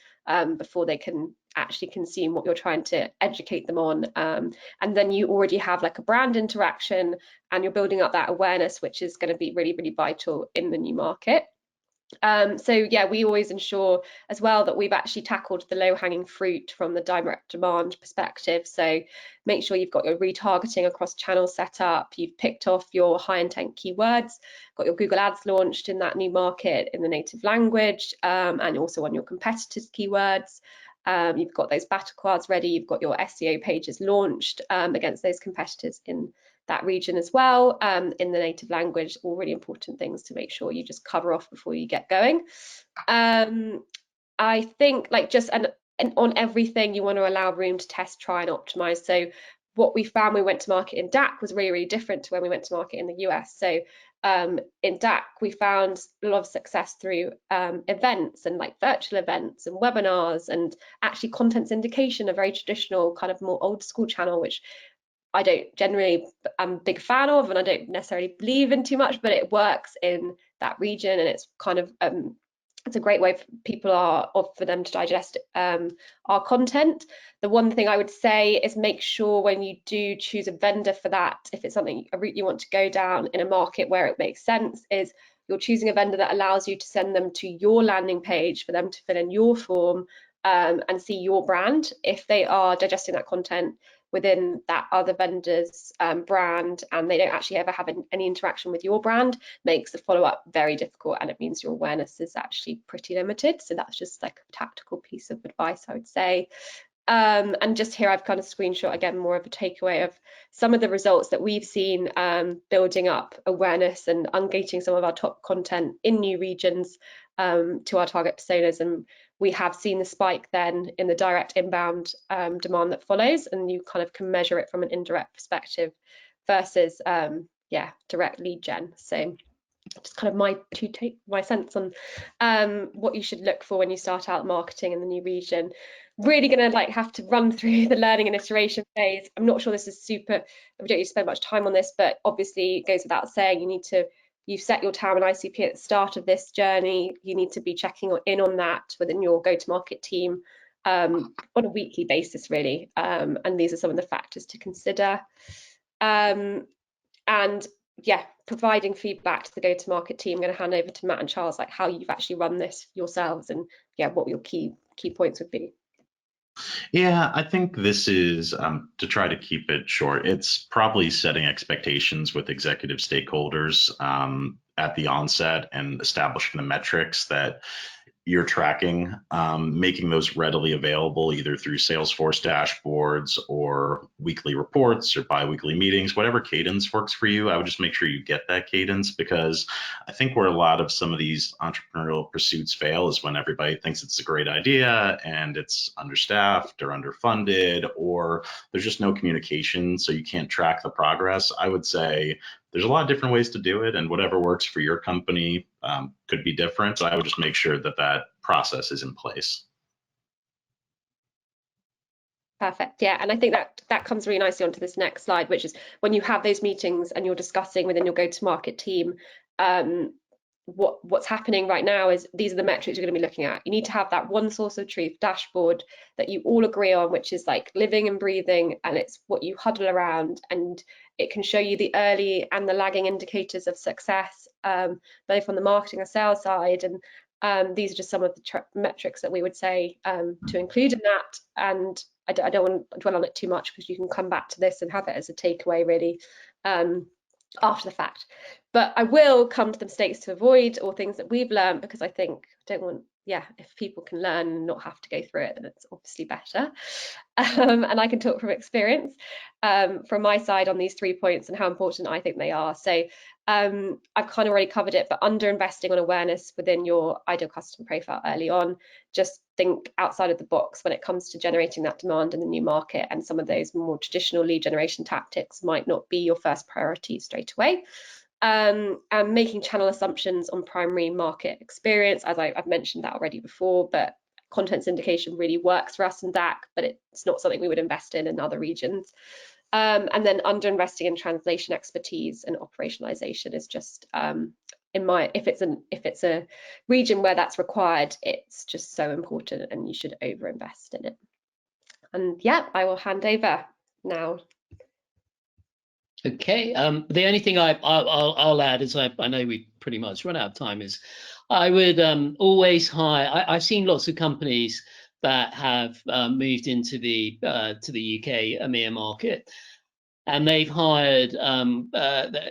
before they can actually consume what you're trying to educate them on. And then you already have like a brand interaction and you're building up that awareness, which is going to be really, really vital in the new market. So yeah, we always ensure as well that we've actually tackled the low-hanging fruit from the direct demand perspective. So make sure you've got your retargeting across channels set up, you've picked off your high intent keywords, got your Google Ads launched in that new market in the native language, and also on your competitors' keywords. You've got those battle cards ready, you've got your SEO pages launched against those competitors in that region as well, in the native language. All really important things to make sure you just cover off before you get going. I think like just and on everything you want to allow room to test, try and optimize. So what we found when we went to market in DAC was really, really different to when we went to market in the US. So in DAC we found a lot of success through events and like virtual events and webinars and actually content syndication, a very traditional kind of more old school channel, which I don't generally am a big fan of and I don't necessarily believe in too much, but it works in that region and it's kind of it's a great way for people for them to digest our content. The one thing I would say is make sure when you do choose a vendor for that, if it's something a route you want to go down in a market where it makes sense, is you're choosing a vendor that allows you to send them to your landing page for them to fill in your form and see your brand. If they are digesting that content within that other vendor's brand and they don't actually ever have any interaction with your brand, makes the follow-up very difficult and it means your awareness is actually pretty limited. So that's just like a tactical piece of advice I would say. And just here I've kind of screenshot again more of a takeaway of some of the results that we've seen building up awareness and ungating some of our top content in new regions to our target personas, and we have seen the spike then in the direct inbound demand that follows, and you kind of can measure it from an indirect perspective versus direct lead gen. So just kind of my sense on what you should look for when you start out marketing in the new region. Really gonna like have to run through the learning and iteration phase. I'm not sure this is super, we don't need to spend much time on this, but obviously it goes without saying you've set your TAM and ICP at the start of this journey. You need to be checking in on that within your go-to-market team on a weekly basis, really. And these are some of the factors to consider. And yeah, providing feedback to the go-to-market team. I'm going to hand over to Matt and Charles, like how you've actually run this yourselves and yeah, what your key points would be. Yeah, I think this is, to try to keep it short, it's probably setting expectations with executive stakeholders at the onset and establishing the metrics that you're tracking, making those readily available either through Salesforce dashboards or weekly reports or biweekly meetings, whatever cadence works for you. I would just make sure you get that cadence, because I think where a lot of some of these entrepreneurial pursuits fail is when everybody thinks it's a great idea and it's understaffed or underfunded, or there's just no communication, so you can't track the progress. I would say there's a lot of different ways to do it, and whatever works for your company could be different. So I would just make sure that that process is in place. Perfect. Yeah, and I think that comes really nicely onto this next slide, which is when you have those meetings and you're discussing within your go-to-market team, what's happening right now is these are the metrics you're going to be looking at. You need to have that one source of truth dashboard that you all agree on, which is like living and breathing, and it's what you huddle around, and it can show you the early and the lagging indicators of success, both on the marketing and sales side. And these are just some of the metrics that we would say to include in that. And I don't want to dwell on it too much because you can come back to this and have it as a takeaway, really. after the fact. But I will come to the mistakes to avoid or things that we've learned, because I think I don't want, if people can learn and not have to go through it, then it's obviously better. And I can talk from experience from my side on these 3 points and how important I think they are. So I've kind of already covered it, but under investing on awareness within your ideal customer profile early on. Just think outside of the box when it comes to generating that demand in the new market, and some of those more traditional lead generation tactics might not be your first priority straight away. And making channel assumptions on primary market experience, as I've mentioned that already before, but content syndication really works for us in DAC, but it's not something we would invest in other regions. And then under investing in translation expertise and operationalization is just if it's a region where that's required, it's just so important and you should over invest in it. And I will hand over now. Okay, the only thing I'll add is I know we pretty much run out of time, is I would always hire. I've seen lots of companies that have moved into the UK EMEA market, and they've hired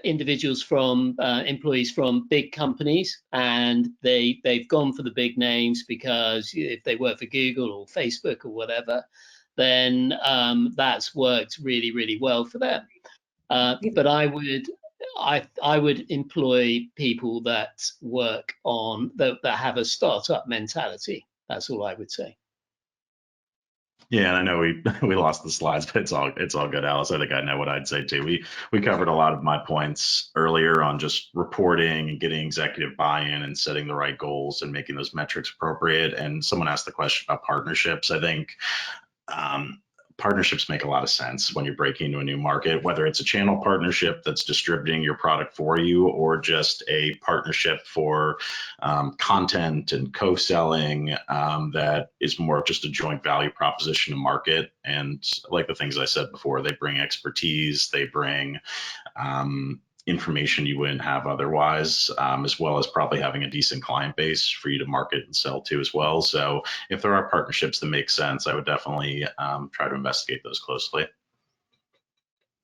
individuals from employees from big companies, and they've gone for the big names because if they work for Google or Facebook or whatever, then that's worked really, really well for them. But I would employ people that work on that have a startup mentality. That's all I would say. Yeah, and I know we lost the slides, but it's all good, Alice. I think I know what I'd say too. We covered a lot of my points earlier on just reporting and getting executive buy-in and setting the right goals and making those metrics appropriate. And someone asked the question about partnerships. I think partnerships make a lot of sense when you're breaking into a new market, whether it's a channel partnership that's distributing your product for you, or just a partnership for content and co-selling that is more of just a joint value proposition to market. And like the things I said before, they bring expertise, they bring information you wouldn't have otherwise, as well as probably having a decent client base for you to market and sell to as well. So if there are partnerships that make sense, I would definitely try to investigate those closely.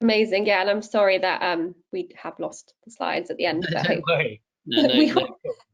Amazing. Yeah, and I'm sorry that we have lost the slides at the end. But Don't worry.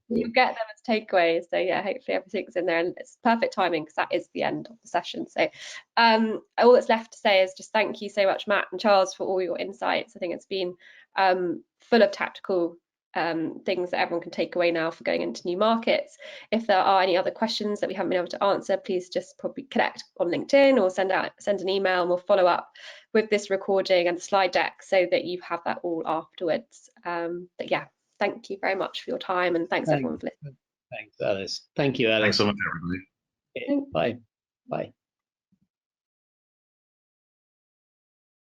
You'll get them as takeaways. So hopefully everything's in there, and it's perfect timing because that is the end of the session. So all that's left to say is just thank you so much, Matt and Charles, for all your insights. I think it's been full of tactical things that everyone can take away now for going into new markets. If there are any other questions that we haven't been able to answer, please just probably connect on LinkedIn or send an email, and we'll follow up with this recording and the slide deck so that you have that all afterwards. But thank you very much for your time, and thanks everyone for listening. Thanks, Alice. Thank you, Alice. Thanks so much, everybody. Bye. Bye.